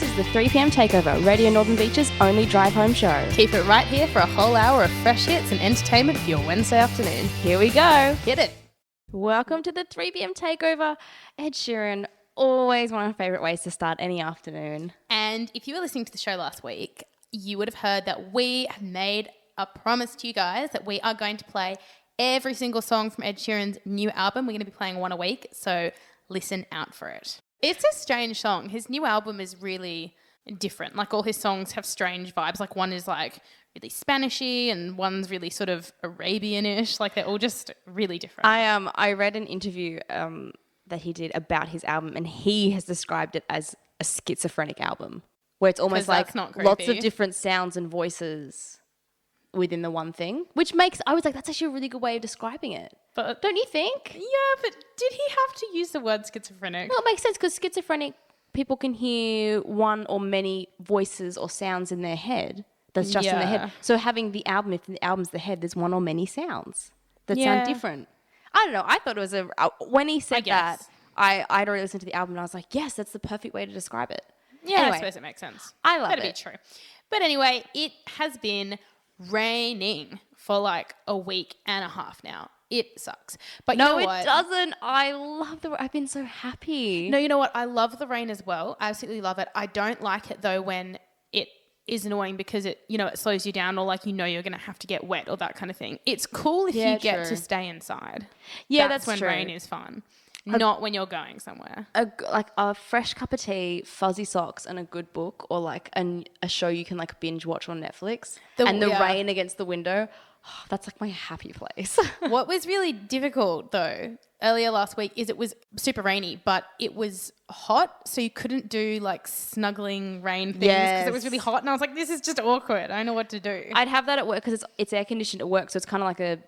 is the 3 p.m. Takeover, Radio Northern Beach's only drive-home show. Keep it right here for a whole hour of fresh hits and entertainment for your Wednesday afternoon. Here we go. Hit it. Welcome to the 3 p.m. Takeover. Ed Sheeran, always one of my favourite ways to start any afternoon. And if you were listening to the show last week, you would have heard that we have made a promise to you guys that we are going to play every single song from Ed Sheeran's new album. We're going to be playing one a week, so listen out for it. It's a strange song. His new album is really different. Like all his songs have strange vibes. Like one is like really Spanishy and one's really sort of Arabian-ish. Like they're all just really different. I read an interview that he did about his album, and he has described it as a schizophrenic album where it's almost like lots of different sounds and voices within the one thing, which makes, I was like, that's actually a really good way of describing it. But don't you think? Yeah, but did he have to use the word schizophrenic? Well, it makes sense because schizophrenic people can hear one or many voices or sounds in their head that's just in their head. So having the album, if the album's the head, there's one or many sounds that sound different. I don't know. I thought it was when he said that, I'd already listened to the album and I was like, yes, that's the perfect way to describe it. Yeah, anyway, I suppose it makes sense. I love That'd it. be true. But anyway, it has been raining for like a week and a half now. It sucks. But no, you know what? It doesn't. I love the. I've been so happy. No, you know what? I love the rain as well. I absolutely love it. I don't like it though when it is annoying because it slows you down or like you're going to have to get wet or that kind of thing. It's cool if you get to stay inside. Yeah, that's when true. rain is fun. Not when you're going somewhere. Like a fresh cup of tea, fuzzy socks, and a good book, or like a show you can like binge watch on Netflix, and the rain against the window. Oh, that's like my happy place. What was really difficult though earlier last week is it was super rainy, but it was hot, so you couldn't do like snuggling rain things because it was really hot, and I was like, this is just awkward. I don't know what to do. I'd have that at work because it's air conditioned at work, so it's kind of like a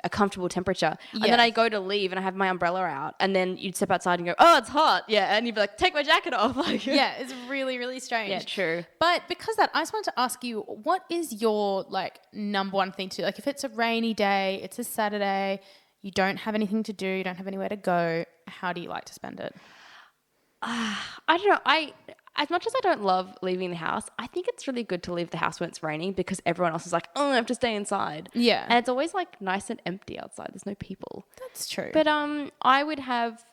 comfortable temperature. And then I go to leave and I have my umbrella out, and then you'd step outside and go, oh, it's hot. Yeah. And you'd be like, take my jacket off. Like, yeah, it's really, really strange. Yeah, true. But because of that, I just wanted to ask you, what is your like number one thing to do? Like if it's a rainy day, it's a Saturday, you don't have anything to do, you don't have anywhere to go, how do you like to spend it? I don't know. As much as I don't love leaving the house, I think it's really good to leave the house when it's raining because everyone else is like, oh, I have to stay inside. Yeah. And it's always like nice and empty outside. There's no people. That's true. But I would have,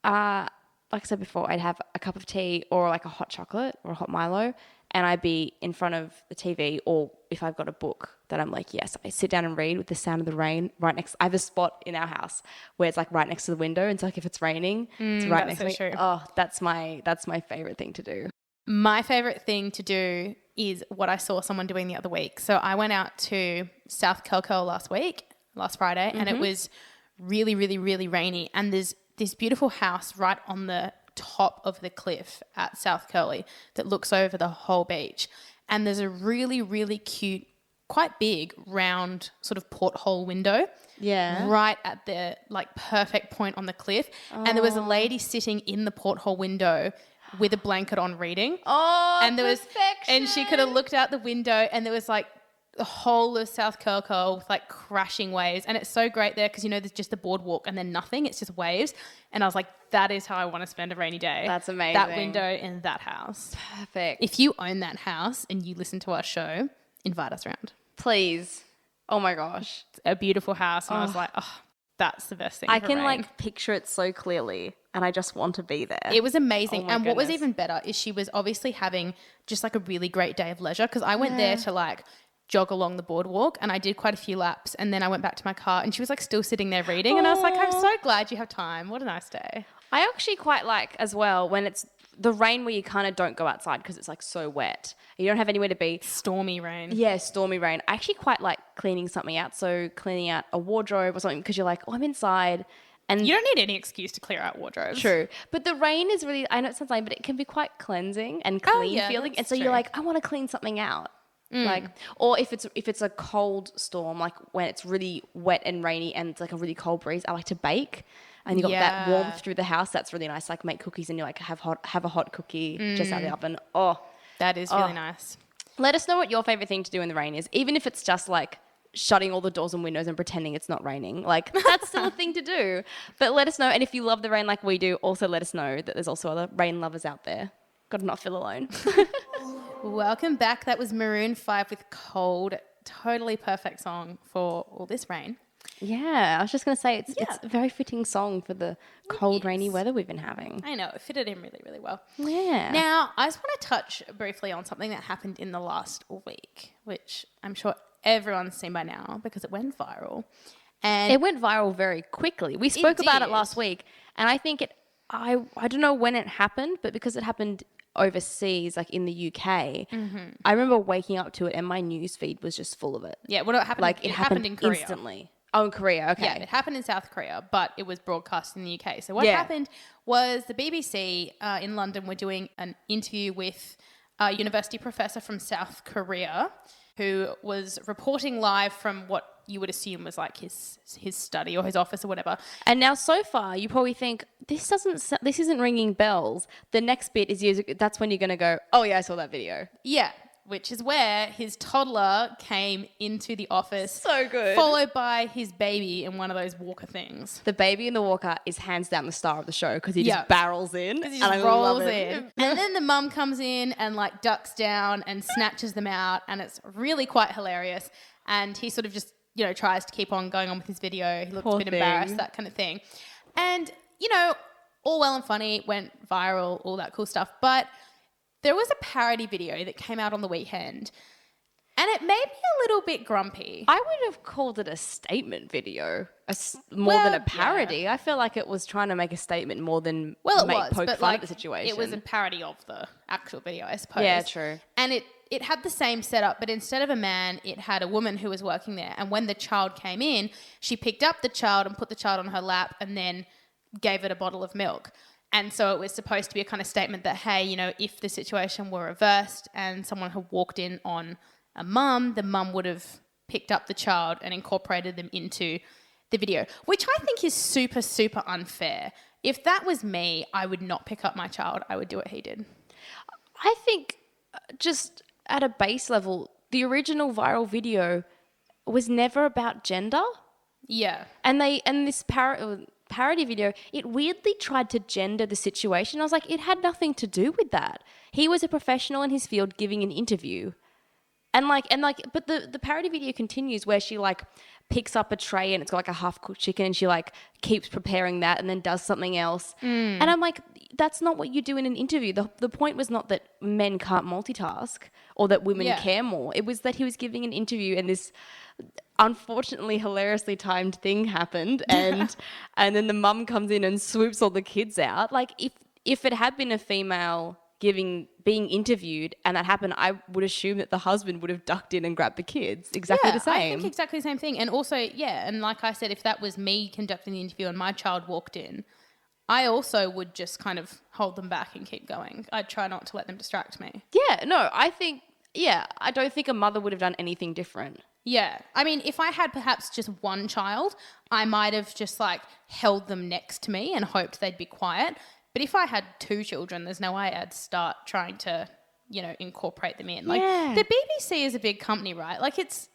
like I said before, I'd have a cup of tea or like a hot chocolate or a hot Milo, and I'd be in front of the TV, or if I've got a book that I'm like, yes, I sit down and read with the sound of the rain right next. I have a spot in our house where it's like right next to the window. And so like if it's raining, it's right next to me. True. Oh, that's my favorite thing to do. My favorite thing to do is what I saw someone doing the other week. So I went out to South Kelco last Friday, and it was really, really, really rainy. And there's this beautiful house right on the top of the cliff at South Curly that looks over the whole beach. And there's a really, really cute, quite big, round sort of porthole window. Yeah. Right at the like perfect point on the cliff. And there was a lady sitting in the porthole window with a blanket on reading. Oh, and there perfection. And she could have looked out the window and there was like the whole of South Curl with like crashing waves. And it's so great there because, there's just the boardwalk and then nothing. It's just waves. And I was like, that is how I want to spend a rainy day. That's amazing. That window in that house. Perfect. If you own that house and you listen to our show, invite us around. Please. Oh my gosh. It's a beautiful house. And I was like, oh, that's the best thing. I can like picture it so clearly. And I just want to be there. It was amazing. Oh, and what was even better is she was obviously having just like a really great day of leisure because I went there to like jog along the boardwalk and I did quite a few laps and then I went back to my car and she was like still sitting there reading and I was like, I'm so glad you have time. What a nice day. I actually quite like as well when it's the rain where you kind of don't go outside because it's like so wet. You don't have anywhere to be. Stormy rain. Yeah, stormy rain. I actually quite like cleaning something out. So cleaning out a wardrobe or something because you're like, oh, I'm inside. And you don't need any excuse to clear out wardrobes. True. But the rain is really, I know it sounds lame, but it can be quite cleansing and clean feeling. And so you're like, I want to clean something out. Like, or if it's a cold storm, like when it's really wet and rainy and it's like a really cold breeze, I like to bake. And you got that warmth through the house. That's really nice. Like make cookies and you like have a hot cookie just out of the oven. Oh, that is really nice. Let us know what your favorite thing to do in the rain is, even if it's just like shutting all the doors and windows and pretending it's not raining. Like that's still a thing to do. But let us know. And if you love the rain like we do, also let us know that there's also other rain lovers out there. Got to not feel alone. Welcome back. That was Maroon 5 with Cold. Totally perfect song for all this rain. Yeah, I was just going to say it's a very fitting song for the cold, rainy weather we've been having. I know. It fitted in really, really well. Yeah. Now, I just want to touch briefly on something that happened in the last week, which I'm sure everyone's seen by now because it went viral. And it went viral very quickly. We spoke about it last week, and I think I don't know when it happened, but because it happened overseas, like in the UK, I remember waking up to it and my news feed was just full of it. Yeah, well, it happened. Like it happened in Korea. Instantly. Oh, in Korea, okay. Yeah, it happened in South Korea, but it was broadcast in the UK. So what happened was the BBC in London were doing an interview with a university professor from South Korea who was reporting live from what you would assume was like his study or his office or whatever. And now so far you probably think this isn't ringing bells. The next bit is that's when you're going to go, oh yeah, I saw that video. Yeah, which is where his toddler came into the office. So good. Followed by his baby in one of those walker things. The baby in the walker is hands down the star of the show because he just barrels in. Because he just rolls in. And then the mum comes in and like ducks down and snatches them out, and it's really quite hilarious. And he sort of just, tries to keep on going on with his video. He looks a bit embarrassed, that kind of thing. And, all well and funny, went viral, all that cool stuff. But there was a parody video that came out on the weekend, and it made me a little bit grumpy. I would have called it a statement video more than a parody. Yeah. I feel like it was trying to make a statement more than poke fun at the situation. It was a parody of the actual video, I suppose. Yeah, true. And it had the same setup, but instead of a man, it had a woman who was working there. And when the child came in, she picked up the child and put the child on her lap and then gave it a bottle of milk. And so it was supposed to be a kind of statement that, hey, if the situation were reversed and someone had walked in on a mum, the mum would have picked up the child and incorporated them into the video, which I think is super, super unfair. If that was me, I would not pick up my child. I would do what he did. I think just at a base level, the original viral video was never about gender. Yeah. And this parody video, it weirdly tried to gender the situation. I was like, it had nothing to do with that. He was a professional in his field giving an interview. But the parody video continues where she like picks up a tray and it's got like a half-cooked chicken and she like keeps preparing that and then does something else. And I'm like, that's not what you do in an interview. The point was not that men can't multitask or that women care more. It was that he was giving an interview and this unfortunately hilariously timed thing happened and then the mum comes in and swoops all the kids out. Like if it had been a female being interviewed and that happened, I would assume that the husband would have ducked in and grabbed the kids. Exactly the same. I think exactly the same thing. And also, and like I said, if that was me conducting the interview and my child walked in, I also would just kind of hold them back and keep going. I'd try not to let them distract me. Yeah, no, I don't think a mother would have done anything different. Yeah. I mean, if I had perhaps just one child, I might have just like held them next to me and hoped they'd be quiet. But if I had two children, there's no way I'd start trying to, incorporate them in. Like the BBC is a big company, right? Like it's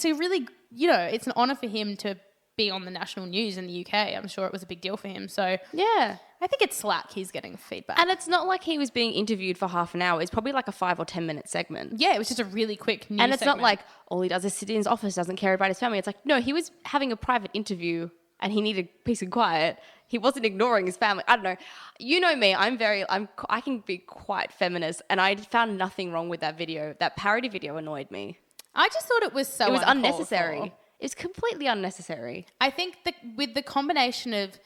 a really, it's an honour for him to be on the national news in the UK. I'm sure it was a big deal for him. So yeah, I think it's slack he's getting feedback. And it's not like he was being interviewed for half an hour. It's probably like a 5 or 10 minute segment. Yeah, it was just a really quick news And it's segment. not like all he does is sit in his office, doesn't care about his family. It's like, no, he was having a private interview and he needed peace and quiet. He wasn't ignoring his family. I don't know. You know me, I can be quite feminist and I found nothing wrong with that video. That parody video annoyed me. I just thought it was It was unnecessary. It's completely unnecessary. I think that with the combination of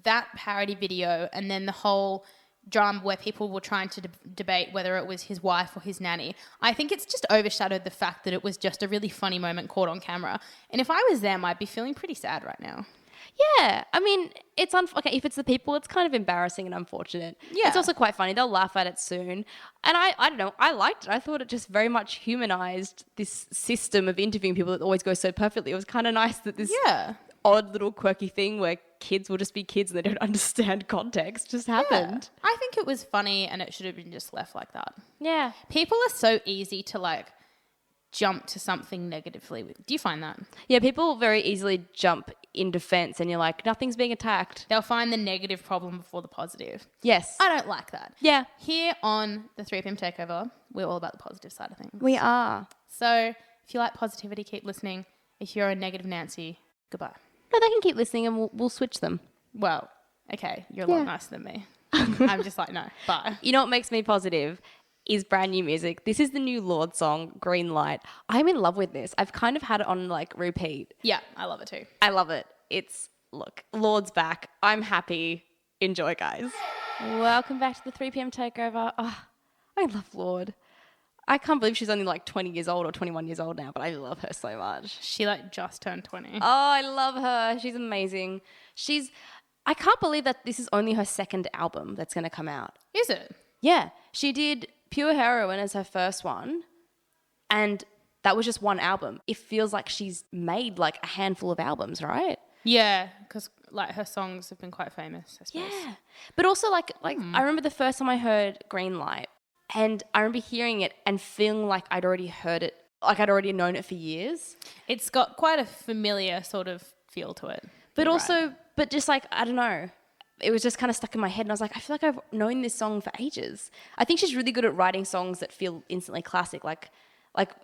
that parody video and then the whole drama where people were trying to debate whether it was his wife or his nanny, I think it's just overshadowed the fact that it was just a really funny moment caught on camera. And if I was them, I'd be feeling pretty sad right now. Yeah, I mean, it's okay. If it's the people, it's kind of embarrassing and unfortunate. Yeah, it's also quite funny. They'll laugh at it soon, and I don't know. I liked it. I thought it just very much humanized this system of interviewing people that always goes so perfectly. It was kind of nice that this odd little quirky thing where kids will just be kids and they don't understand context just happened. I think it was funny, and it should have been just left like that. Yeah, people are so easy to like jump to something negatively. Do you find that? Yeah, people very easily jump in defense and you're like, nothing's being attacked. They'll find the negative problem before the positive. Yes. I don't like that. Yeah. Here on the 3PM Takeover, we're all about the positive side of things. We are. So if you like positivity, keep listening. If you're a negative Nancy, goodbye. No, they can keep listening and we'll switch them. Well, okay, you're a lot nicer than me. I'm just like, no, bye. You know what makes me positive is brand new music. This is the new Lorde song, Green Light. I'm in love with this. I've kind of had it on like repeat. Yeah, I love it too. I love it. Look, Lorde's back. I'm happy. Enjoy, guys. Welcome back to the 3PM Takeover. Oh, I love Lorde. I can't believe she's only like 20 years old or 21 years old now, but I love her so much. She like just turned 20. Oh, I love her. She's amazing. I can't believe that this is only her second album that's going to come out. Is it? Yeah. She did Pure Heroine as her first one, and that was just one album. It feels like she's made like a handful of albums, right? Yeah, because like her songs have been quite famous, I suppose. Yeah. But also like I remember the first time I heard Green Light, and I remember hearing it and feeling like I'd already heard it, like I'd already known it for years. It's got quite a familiar sort of feel to it. But also, but just like, I don't know, it was just kind of stuck in my head and I was like, I feel like I've known this song for ages. I think she's really good at writing songs that feel instantly classic. Like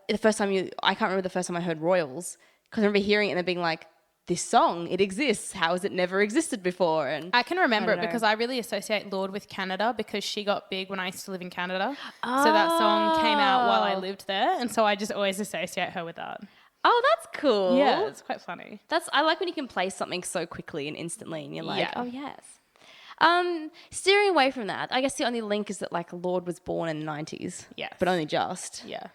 the first time I can't remember the first time I heard Royals, because I remember hearing it and then being like, this song, it exists. How has it never existed before? And I can remember it because I really associate Lorde with Canada because she got big when I used to live in Canada. Oh. So that song came out while I lived there. And so I just always associate her with that. Oh, that's cool. Yeah, it's quite funny. I like when you can play something so quickly and instantly and you're like, Yeah. oh, yes. Steering away from that, I guess the only link is that like Lorde was born in the 90s. Yes. But only just. Yeah.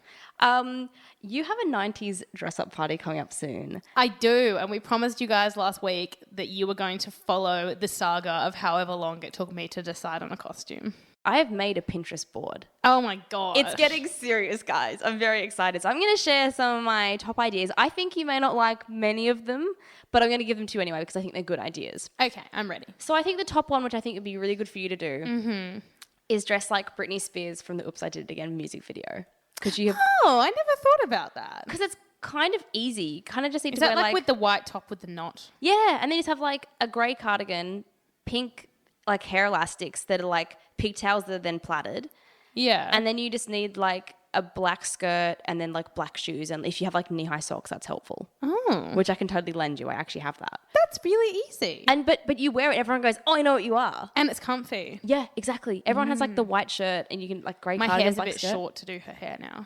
You have a 90s dress-up party coming up soon. I do. And we promised you guys last week that you were going to follow the saga of however long it took me to decide on a costume. I have made a Pinterest board. Oh my God. It's getting serious, guys. I'm very excited. So I'm going to share some of my top ideas. I think you may not like many of them, but I'm going to give them to you anyway because I think they're good ideas. Okay, I'm ready. So I think the top one, which I think would be really good for you to do, is dress like Britney Spears from the Oops, I Did It Again music video. Because I never thought about that. Because it's kind of easy. Kind of just need Is to that wear like with the white top with the knot? Yeah, and then you just have like a grey cardigan, pink like hair elastics that are like pigtails that are then plaited. Yeah. And then you just need like a black skirt and then like black shoes. And if you have like knee-high socks, that's helpful. Oh. Which I can totally lend you. I actually have that. That's really easy. And but you wear it, everyone goes, oh, I know what you are. And it's comfy. Yeah, exactly. Everyone has like the white shirt and you can like grey cardigan, My hair's a black bit skirt. short to do her hair now.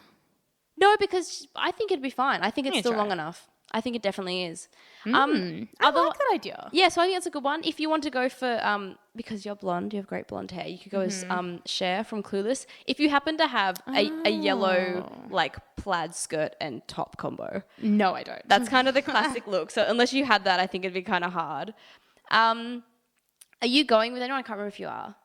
No, because I think it'd be fine. I think it's Yeah, still try long it. enough. I think it definitely is. I like that idea. Yeah, so I think that's a good one. If you want to go for, because you're blonde, you have great blonde hair, you could go as Cher from Clueless. If you happen to have a yellow, like, plaid skirt and top combo. No, I don't. That's kind of the classic look. So unless you had that, I think it'd be kind of hard. Are you going with anyone? I can't remember if you are.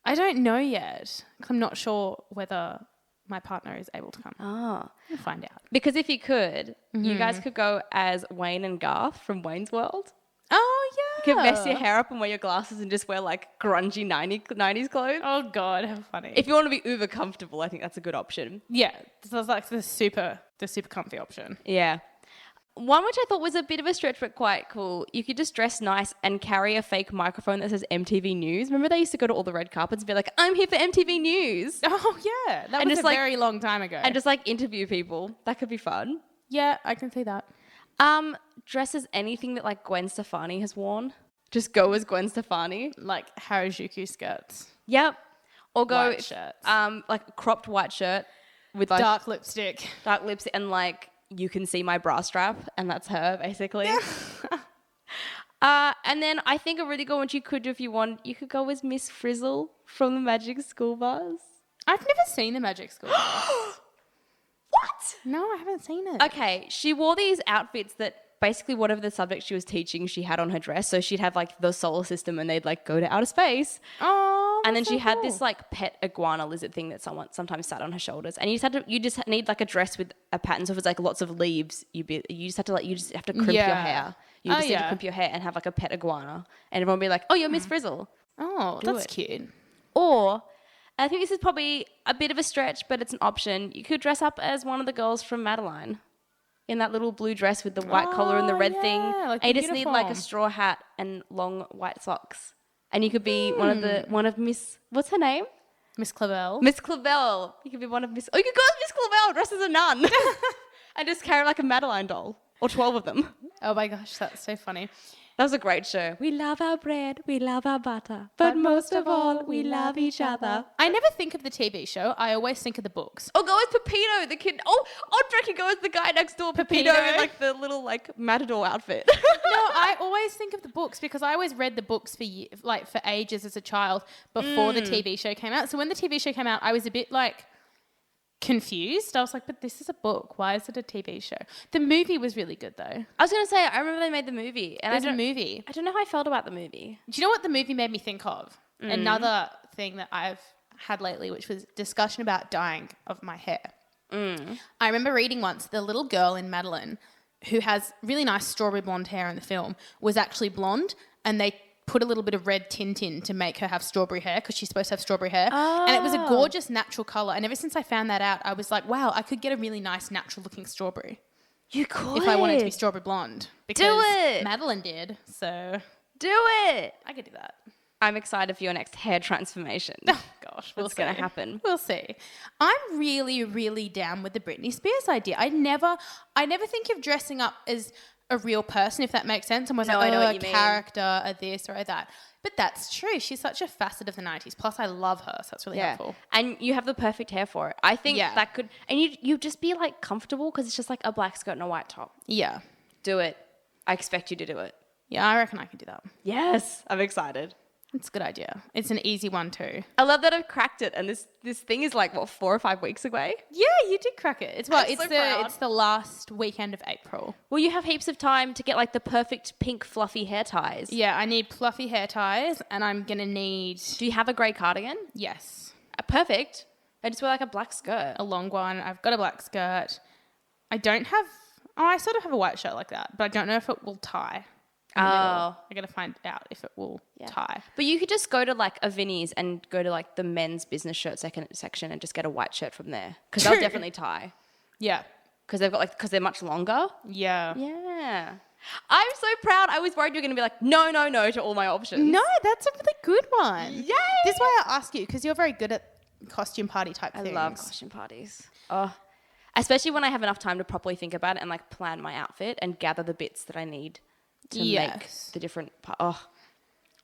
I don't know yet. I'm not sure whether my partner is able to come. Oh. We'll find out. Because if you could, you guys could go as Wayne and Garth from Wayne's World. Oh, You yeah. could mess your hair up and wear your glasses and just wear like grungy 90s clothes. Oh, God, how funny. If you want to be uber comfortable, I think that's a good option. Yeah, this is like the super comfy option. Yeah. One which I thought was a bit of a stretch but quite cool. You could just dress nice and carry a fake microphone that says MTV News. Remember they used to go to all the red carpets and be like, I'm here for MTV News. Oh, yeah. That And was just, a like- very long time ago. And just like interview people. That could be fun. yeah, I can see that. Dress as anything that like Gwen Stefani has worn. Just go as Gwen Stefani. Like Harajuku skirts. Yep. Or go White shirts. like a cropped white shirt with like Dark lipstick. dark lips and like you can see my bra strap and that's her basically. And then I think a really good one you could do if you want, you could go as Miss Frizzle from the Magic School Bus. I've never seen the Magic School Bus. What? No, I haven't seen it. Okay, she wore these outfits that basically whatever the subject she was teaching, she had on her dress. So she'd have like the solar system and they'd like go to outer space. Oh, And then that's she so had cool. this like pet iguana lizard thing that someone sometimes sat on her shoulders. And you just need like a dress with a pattern. So if it's like lots of leaves, you just have to crimp your Yeah. hair. You Oh, just need to yeah. crimp your hair and have like a pet iguana. And everyone would be like, oh, you're Miss Frizzle. Oh, Do that's it. cute. Or I think this is probably a bit of a stretch, but it's an option. You could dress up as one of the girls from Madeline in that little blue dress with the white collar and the red thing. Like and you just need like a straw hat and long white socks. And you could be one of Miss, what's her name? Miss Clavel. Miss Clavel. You could be one of Miss, you could go as Miss Clavel dressed as a nun and just carry like a Madeline doll or 12 of them. Oh my gosh, that's so funny. That was a great show. We love our bread, we love our butter, but most of all, we love each other. I never think of the TV show. I always think of the books. Oh, go as Pepito, the kid. Oh, Audrey can go as the guy next door, Pepito, in like the little like matador outfit. No, I always think of the books because I always read the books for ages as a child before the TV show came out. So when the TV show came out, I was a bit like confused. I was like, but this is a book. Why is it a TV show? The movie was really good though. I was going to say, I remember they made the movie. And There's a movie. I don't know how I felt about the movie. Do you know what the movie made me think of? Another thing that I've had lately, which was discussion about dyeing of my hair. I remember reading once the little girl in Madeline who has really nice strawberry blonde hair in the film was actually blonde, and they put a little bit of red tint in to make her have strawberry hair because she's supposed to have strawberry hair. And it was a gorgeous natural colour. And ever since I found that out, I was like, wow, I could get a really nice natural looking strawberry. You could. If I wanted to be strawberry blonde. Because do it. Madeline did. So do it. I could do that. I'm excited for your next hair transformation. Oh gosh, what's going to happen? We'll see. I'm really, really down with the Britney Spears idea. I never think of dressing up as a real person, if that makes sense. And was like, I know what a you mean. character, a this or a that. But that's true. She's such a facet of the 90s. Plus, I love her, so that's really helpful. And you have the perfect hair for it. I think that could, and you just be like comfortable because it's just like a black skirt and a white top. Yeah. Do it. I expect you to do it. Yeah, I reckon I can do that. Yes, I'm excited. It's a good idea. It's an easy one too. I love that I've cracked it, and this thing is like 4 or 5 weeks away. Yeah, you did crack it. It's the last weekend of April. Well, you have heaps of time to get like the perfect pink fluffy hair ties. Yeah, I need fluffy hair ties, and I'm gonna need. Do you have a grey cardigan? Yes. Perfect. I just wear like a black skirt. A long one. I've got a black skirt. I don't have. Oh, I sort of have a white shirt like that, but I don't know if it will tie. I gotta find out if it will tie. But you could just go to like a Vinnie's and go to like the men's business shirt section and just get a white shirt from there because they'll definitely tie. Yeah, because they've got like because they're much longer. Yeah. Yeah. I'm so proud. I was worried you were gonna be like no to all my options. No, that's a really good one. Yay! This is why I ask you because you're very good at costume party type things. I love costume parties. Oh, especially when I have enough time to properly think about it and like plan my outfit and gather the bits that I need to make the different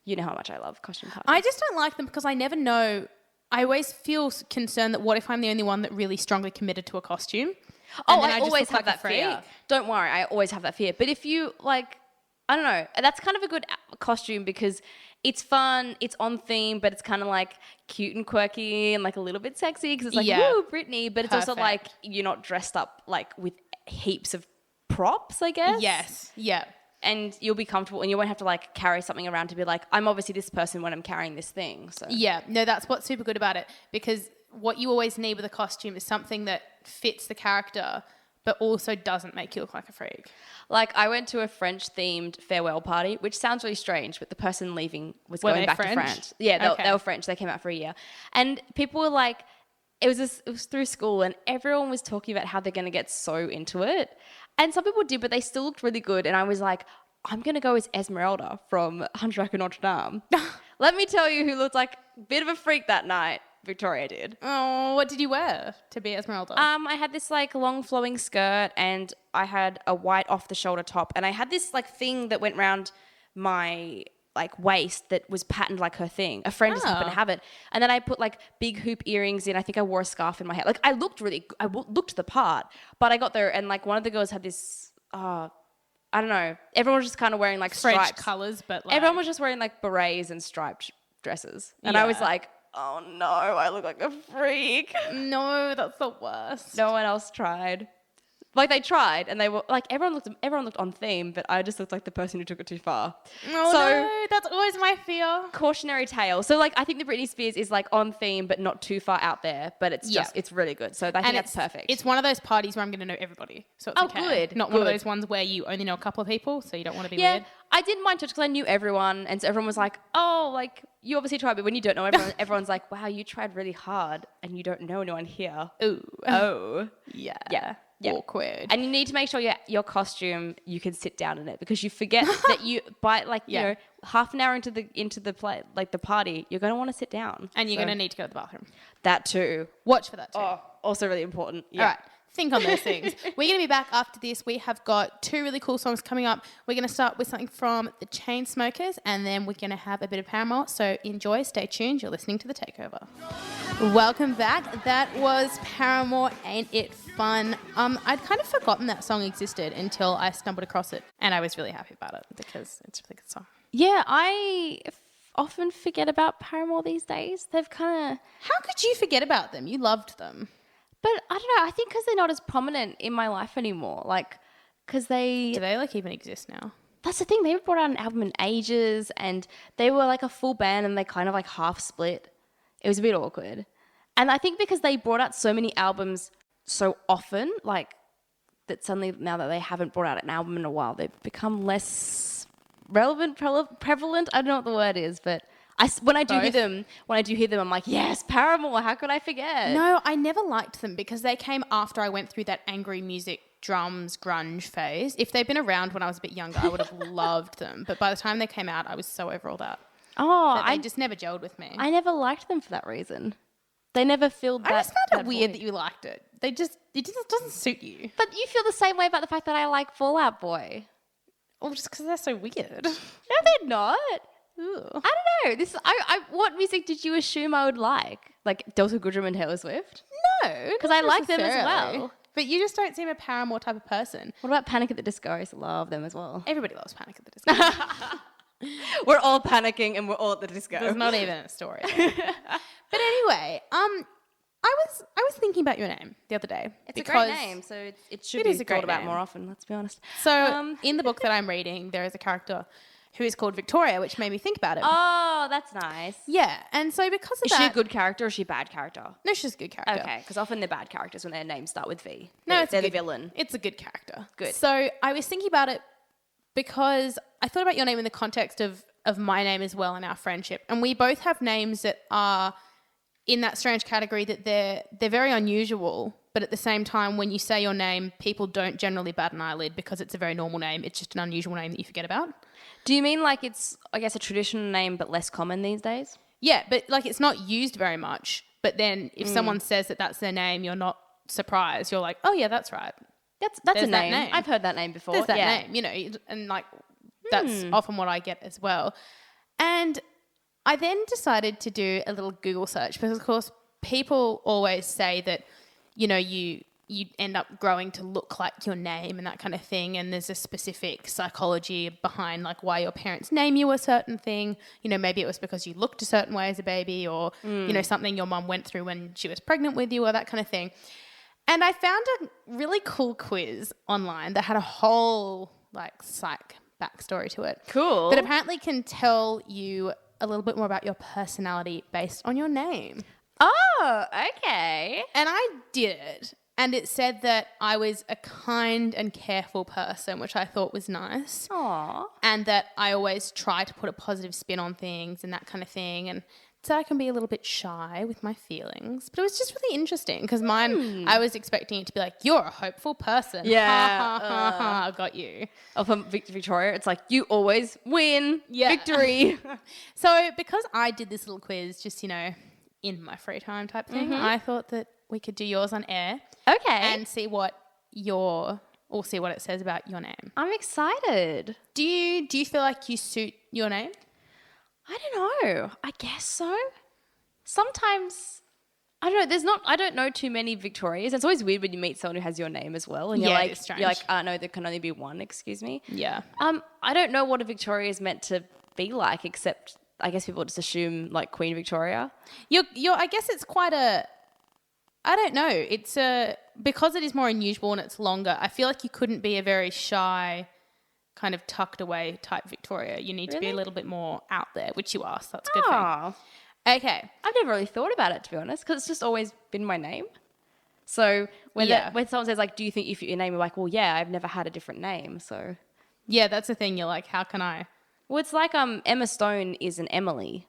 you know how much I love costume parties. I just don't like them because I never know. I always feel concerned that what if I'm the only one that really strongly committed to a costume? Oh, I always have that fear. Don't worry, I always have that fear. But if you like, I don't know, that's kind of a good costume because it's fun, it's on theme, but it's kind of like cute and quirky and like a little bit sexy because it's like, woo, Britney. But it's also like you're not dressed up like with heaps of props, I guess. Yes. Yeah. And you'll be comfortable and you won't have to like carry something around to be like, I'm obviously this person when I'm carrying this thing. So yeah, no, that's what's super good about it because what you always need with a costume is something that fits the character but also doesn't make you look like a freak. Like I went to a French themed farewell party, which sounds really strange, but the person leaving was going back to France. Yeah, they were French. They came out for a year. And people were like, it was through school and everyone was talking about how they're going to get so into it. And some people did, but they still looked really good. And I was like, I'm going to go as Esmeralda from Hunchback of Notre Dame. Let me tell you who looked like a bit of a freak that night. Victoria did. Oh, what did you wear to be Esmeralda? I had this like long flowing skirt and I had a white off the shoulder top. And I had this like thing that went round my like waist that was patterned like her thing. A friend just happened to have it. And then I put like big hoop earrings in. I think I wore a scarf in my hair. Like I looked looked the part, but I got there and like one of the girls had this, I don't know. Everyone was just kind of wearing like French stripes. colours, but like... Everyone was just wearing like berets and striped dresses. And I was like, oh no, I look like a freak. No, that's the worst. No one else tried. Like they tried, and they were like everyone looked on theme, but I just looked like the person who took it too far. Oh no, that's always my fear. Cautionary tale. So like I think the Britney Spears is like on theme, but not too far out there. But it's it's really good. So I think that's perfect. It's one of those parties where I'm going to know everybody. So it's okay. Good. Not one of those ones where you only know a couple of people, so you don't want to be yeah, weird. I didn't mind church because I knew everyone, and so everyone was like, "Oh, like you obviously tried," but when you don't know everyone, everyone's like, "Wow, you tried really hard, and you don't know anyone here." Ooh. Oh. Yeah. Awkward. And you need to make sure your costume you can sit down in it because you forget that you by like you know half an hour into the play like the party you're going to want to sit down and you're going to need to go to the bathroom. That too. Watch for that too. Oh, also really important. Yeah. All right. Think on those things. We're going to be back after this. We have got 2 really cool songs coming up. We're going to start with something from the Chainsmokers, and then we're going to have a bit of Paramore. So enjoy, stay tuned. You're listening to The Takeover. Welcome back. That was Paramore, Ain't It Fun? I'd kind of forgotten that song existed until I stumbled across it, and I was really happy about it because it's a really good song. Yeah, I often forget about Paramore these days. They've kind of... How could you forget about them? You loved them. But I don't know. I think because they're not as prominent in my life anymore. Like, because they... Do they, like, even exist now? That's the thing. They haven't brought out an album in ages, and they were, like, a full band, and they kind of, like, half split. It was a bit awkward. And I think because they brought out so many albums so often, like, that suddenly now that they haven't brought out an album in a while, they've become less relevant, prevalent. I don't know what the word is, but... When I do hear them, I'm like, yes, Paramore. How could I forget? No, I never liked them because they came after I went through that angry music, drums, grunge phase. If they'd been around when I was a bit younger, I would have loved them. But by the time they came out, I was so over all that. Oh, they just never gelled with me. I never liked them for that reason. They never filled that. I just found it weird that you liked it. It just doesn't suit you. But you feel the same way about the fact that I like Fall Out Boy. Well, just because they're so weird. No, they're not. Ooh. I don't know. What music did you assume I would like? Like Delta Goodrem and Taylor Swift? No. Because I like them as well. But you just don't seem a Paramore type of person. What about Panic at the Disco? I used to love them as well. Everybody loves Panic at the Disco. We're all panicking and we're all at the disco. There's not even a story. But anyway, I was thinking about your name the other day. It's a great name, so it should be thought about more often, let's be honest. So in the book that I'm reading, there is a character who is called Victoria, which made me think about it. Oh, that's nice. Yeah, and so because of that... Is she a good character or is she a bad character? No, she's a good character. Okay, because often they're bad characters when their names start with V. No, they're the villain. It's a good character. Good. So I was thinking about it because I thought about your name in the context of my name as well in our friendship. And we both have names that are in that strange category that they're very unusual, but at the same time, when you say your name, people don't generally bat an eyelid because it's a very normal name. It's just an unusual name that you forget about. Do you mean like it's, I guess, a traditional name but less common these days? Yeah, but like it's not used very much. But then if someone says that that's their name, you're not surprised. You're like, oh yeah, that's right. That's a name. I've heard that name before. There's that name, you know, and like that's often what I get as well. And I then decided to do a little Google search because, of course, people always say that, you know, you end up growing to look like your name and that kind of thing. And there's a specific psychology behind like why your parents name you a certain thing. You know, maybe it was because you looked a certain way as a baby or, you know, something your mum went through when she was pregnant with you or that kind of thing. And I found a really cool quiz online that had a whole like psych backstory to it. Cool. That apparently can tell you a little bit more about your personality based on your name. Oh, okay. And I did it. And it said that I was a kind and careful person, which I thought was nice. Aww. And that I always try to put a positive spin on things and that kind of thing. And so I can be a little bit shy with my feelings. But it was just really interesting because mine, I was expecting it to be like, you're a hopeful person. Yeah. Ha, ha, ha, ha, got you. Or from Victoria, it's like, you always win. Yeah. Victory. So because I did this little quiz just, you know, in my free time type thing, I thought that we could do yours on air. Okay. And see what it says about your name. I'm excited. Do you feel like you suit your name? I don't know. I guess so. Sometimes, I don't know. I don't know too many Victorias. It's always weird when you meet someone who has your name as well. And Yeah, it's strange. you're like, no, there can only be one, excuse me. Yeah. I don't know what a Victoria is meant to be like, except I guess people just assume like Queen Victoria. I guess it's quite a I don't know. It's because it is more unusual and it's longer, I feel like you couldn't be a very shy, kind of tucked away type Victoria. You need to be a little bit more out there, which you are, so that's a good thing. Okay. I've never really thought about it, to be honest, because it's just always been my name. So when someone says, like, do you think if your name, you're like, well, yeah, I've never had a different name, so. Yeah, that's the thing. You're like, how can I? Well, it's like Emma Stone is an Emily.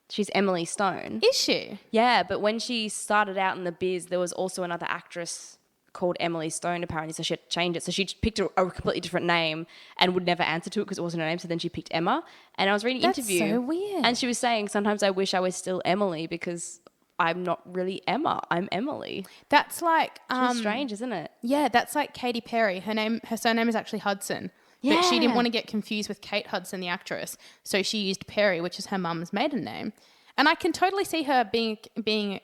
She's Emily Stone. Is she? Yeah, but when she started out in the biz, there was also another actress called Emily Stone, apparently, so she had to change it. So she picked a completely different name and would never answer to it because it wasn't her name, so then she picked Emma. And I was reading an interview. That's so weird. And she was saying, sometimes I wish I was still Emily because I'm not really Emma. I'm Emily. That's like... It's strange, isn't it? Yeah, that's like Katy Perry. Her surname is actually Hudson. Yeah. But she didn't want to get confused with Kate Hudson, the actress. So she used Perry, which is her mum's maiden name. And I can totally see her being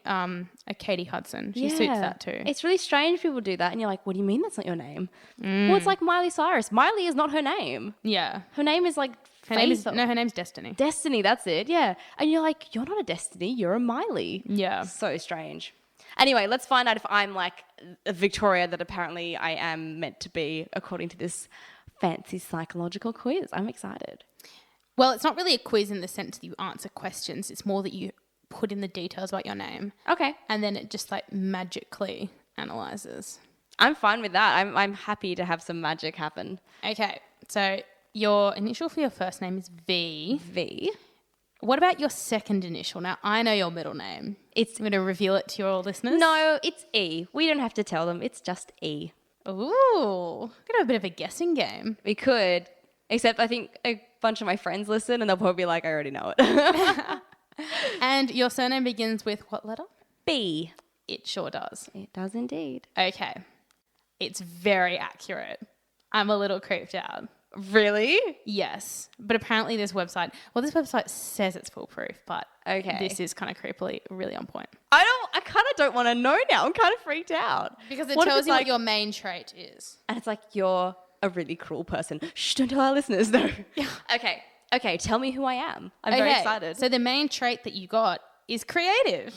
a Katie Hudson. She suits that too. It's really strange people do that. And you're like, what do you mean that's not your name? Well, it's like Miley Cyrus. Miley is not her name. Yeah. Her name is like... Her name's Destiny. Destiny, that's it, yeah. And you're like, you're not a Destiny, you're a Miley. Yeah. So strange. Anyway, let's find out if I'm like a Victoria that apparently I am meant to be according to this fancy psychological quiz. I'm excited. Well, it's not really a quiz in the sense that you answer questions. It's more that you put in the details about your name. Okay. And then it just like magically analyzes. I'm fine with that. I'm happy to have some magic happen. Okay. So your initial for your first name is V. V. What about your second initial? Now, I know your middle name. I'm going to reveal it to your listeners. No, it's E. We don't have to tell them. It's just E. Ooh. We're going to have a bit of a guessing game. We could. Except I think a bunch of my friends listen and they'll probably be like, I already know it. And your surname begins with what letter? B. It sure does. It does indeed. Okay. It's very accurate. I'm a little creeped out. Really? Yes. But apparently this website says it's foolproof, but this is kind of creepily really on point. I kind of don't want to know now. I'm kind of freaked out. Because it tells you what your main trait is. And it's like, you're a really cruel person. Shh, don't tell our listeners, though. Yeah. Okay, tell me who I am. I'm very excited. So the main trait that you got is creative.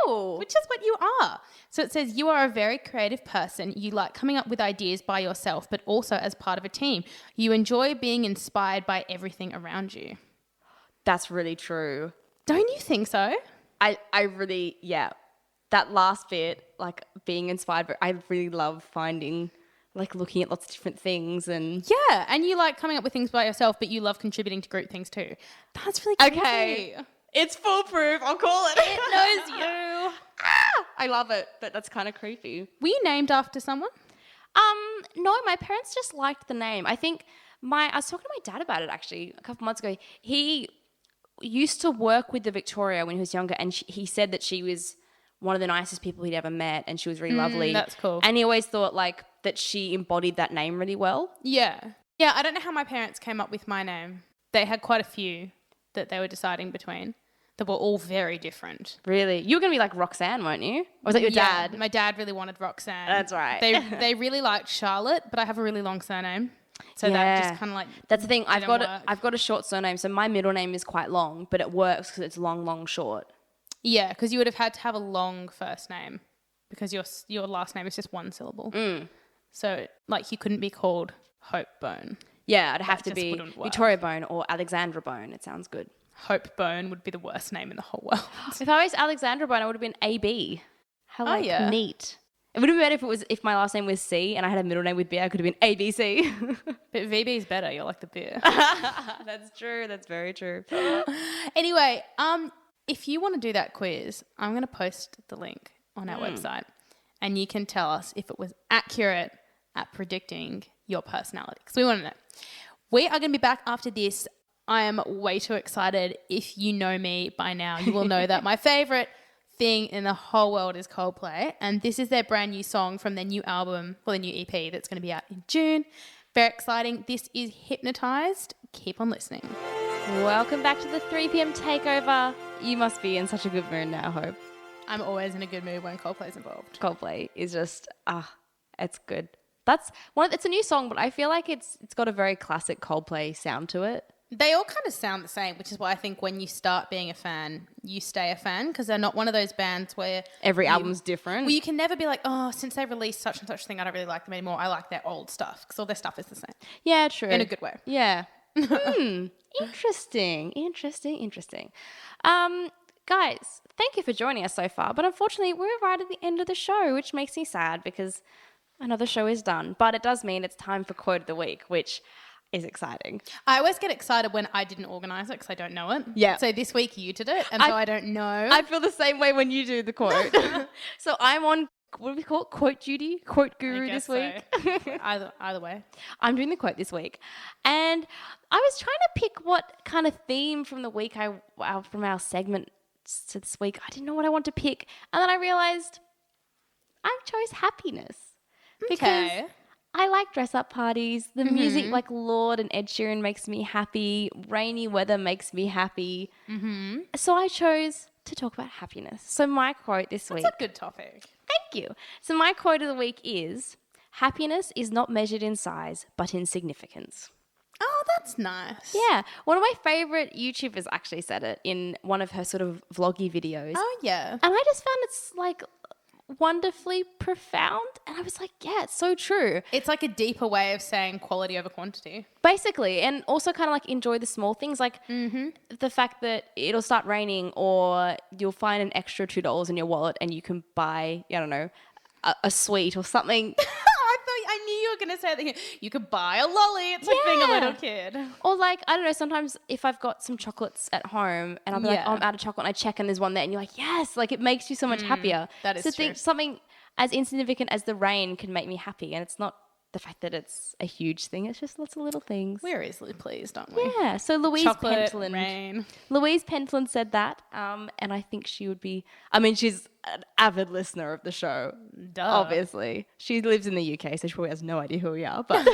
Oh. Which is what you are. So it says you are a very creative person. You like coming up with ideas by yourself, but also as part of a team. You enjoy being inspired by everything around you. That's really true. Don't you think so? I really, yeah. That last bit, like being inspired, but I really love finding, like looking at lots of different things and... Yeah, and you like coming up with things by yourself, but you love contributing to group things too. That's really creepy. Okay. It's foolproof. I'll call it. It knows you. I love it, but that's kind of creepy. Were you named after someone? No, my parents just liked the name. I think I was talking to my dad about it actually a couple months ago. He used to work with the Victoria when he was younger, and he said that she was one of the nicest people he'd ever met, and she was really lovely. That's cool. And he always thought like that she embodied that name really well. Yeah. Yeah, I don't know how my parents came up with my name. They had quite a few that they were deciding between that were all very different. Really? You were going to be like Roxanne, weren't you? Or was that your dad? My dad really wanted Roxanne. That's right. They really liked Charlotte, but I have a really long surname. So that just kind of like... That's the thing. I've got a short surname, so my middle name is quite long, but it works because it's long, long, short. Yeah, because you would have had to have a long first name because your last name is just one syllable. So like you couldn't be called Hope Bone. Yeah, it'd have to be Victoria Bone or Alexandra Bone. It sounds good. Hope Bone would be the worst name in the whole world. If I was Alexandra Bone, I would have been AB. How neat. It would have been better if my last name was C and I had a middle name with B. I could have been ABC. But VB is better. You're like the beer. That's true. That's very true. Anyway, if you want to do that quiz, I'm going to post the link on our website, and you can tell us if it was accurate at predicting your personality, because we want to know. We are going to be back after this. I am way too excited. If you know me by now, you will know that my favorite thing in the whole world is Coldplay, and this is their brand new song from their new album, or their new EP that's going to be out in June. Very exciting. This is Hypnotized. Keep on listening. Welcome back to the 3 p.m. Takeover. You must be in such a good mood now, Hope. I'm always in a good mood when Coldplay's involved. Coldplay is just, it's good. It's a new song, but I feel like it's got a very classic Coldplay sound to it. They all kind of sound the same, which is why I think when you start being a fan, you stay a fan, because they're not one of those bands where every album's different. Well, you can never be like, oh, since they released such and such thing, I don't really like them anymore. I like their old stuff, because all their stuff is the same. Yeah, true. In a good way. Yeah. Interesting. Guys, thank you for joining us so far. But unfortunately, we're right at the end of the show, which makes me sad because another show is done. But it does mean it's time for Quote of the Week, which is exciting. I always get excited when I didn't organise it because I don't know it. Yeah. So this week you did it, and so I don't know. I feel the same way when you do the quote. So I'm on, what do we call it? Quote duty? Quote guru this week? So. Either way. I'm doing the quote this week. And I was trying to pick what kind of theme from the week from our segment to this week. I didn't know what I want to pick. And then I realised I chose happiness. Because I like dress-up parties. The music like Lorde and Ed Sheeran makes me happy. Rainy weather makes me happy. So I chose to talk about happiness. So my quote this week... That's a good topic. Thank you. So my quote of the week is, happiness is not measured in size, but in significance. Oh, that's nice. Yeah. One of my favourite YouTubers actually said it in one of her sort of vloggy videos. Oh, yeah. And I just found it's like wonderfully profound. And I was like, yeah, it's so true. It's like a deeper way of saying quality over quantity. Basically. And also kind of like enjoy the small things, like the fact that it'll start raining or you'll find an extra $2 in your wallet and you can buy, I don't know, a sweet or something. I knew you were going to say that you could buy a lolly. It's like being a little kid. Or like, I don't know, sometimes if I've got some chocolates at home and I'll be like, oh, I'm out of chocolate, and I check and there's one there and you're like, yes, like it makes you so much happier. That is true. Something as insignificant as the rain can make me happy, and it's not the fact that it's a huge thing, it's just lots of little things. We're easily pleased, aren't we? Yeah, so Louise Pentland. Rain. Louise Pentland said that, and I think she would be, she's an avid listener of the show. Duh. Obviously. She lives in the UK, so she probably has no idea who we are, but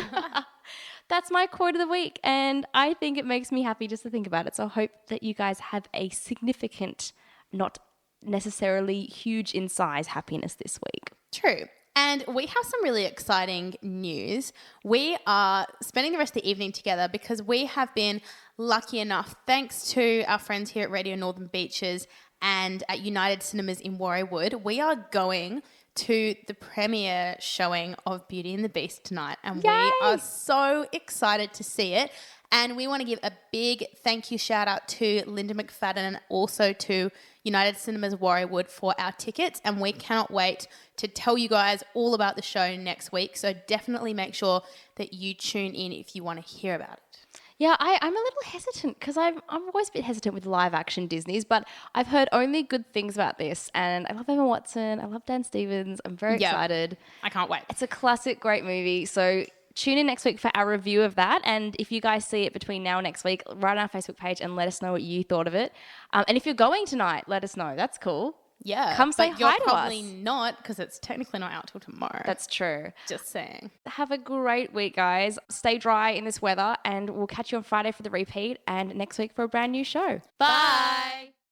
that's my quote of the week, and I think it makes me happy just to think about it. So I hope that you guys have a significant, not necessarily huge in size, happiness this week. True. And we have some really exciting news. We are spending the rest of the evening together because we have been lucky enough, thanks to our friends here at Radio Northern Beaches and at United Cinemas in Warriewood, we are going to the premiere showing of Beauty and the Beast tonight. And Yay! We are so excited to see it. And we want to give a big thank you shout out to Linda McFadden and also to United Cinemas Warriewood for our tickets. And we cannot wait to tell you guys all about the show next week. So definitely make sure that you tune in if you want to hear about it. Yeah, I'm a little hesitant because I'm always a bit hesitant with live action Disneys, but I've heard only good things about this. And I love Emma Watson. I love Dan Stevens. I'm very excited. I can't wait. It's a classic, great movie. So tune in next week for our review of that. And if you guys see it between now and next week, write on our Facebook page and let us know what you thought of it. And if you're going tonight, let us know. That's cool. Yeah. Come say hi to us. You're probably not because it's technically not out till tomorrow. That's true. Just saying. Have a great week, guys. Stay dry in this weather and we'll catch you on Friday for the repeat and next week for a brand new show. Bye.